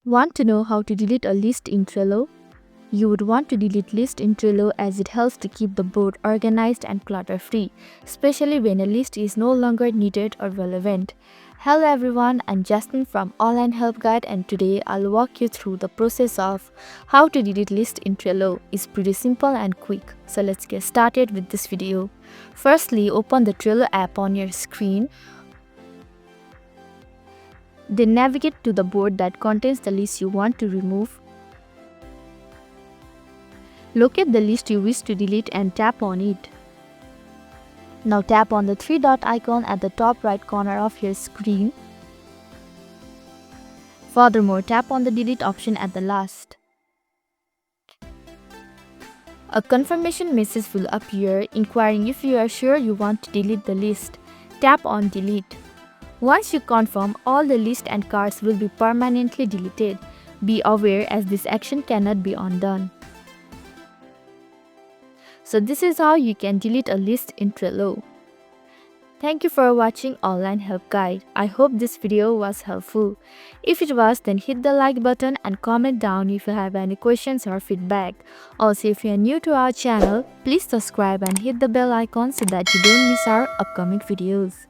Want to know how to delete a list in Trello? You would want to delete list in Trello as it helps to keep the board organized and clutter-free, especially when a list is no longer needed or relevant. Hello everyone, I'm Justin from Online Help Guide, and today I'll walk you through the process of how to delete list in Trello. It's pretty simple and quick, so let's get started with this video. Firstly, open the Trello app on your screen. Then navigate to the board that contains the list you want to remove. Locate the list you wish to delete and tap on it. Now tap on the three dot icon at the top right corner of your screen. Furthermore, tap on the delete option at the last. A confirmation message will appear inquiring if you are sure you want to delete the list. Tap on delete. Once you confirm, all the list and cards will be permanently deleted. Be aware as this action cannot be undone. So this is how you can delete a list in Trello. Thank you for watching Online Help Guide. I hope this video was helpful. If it was, then hit the like button and comment down if you have any questions or feedback. Also, if you are new to our channel, please subscribe and hit the bell icon so that you don't miss our upcoming videos.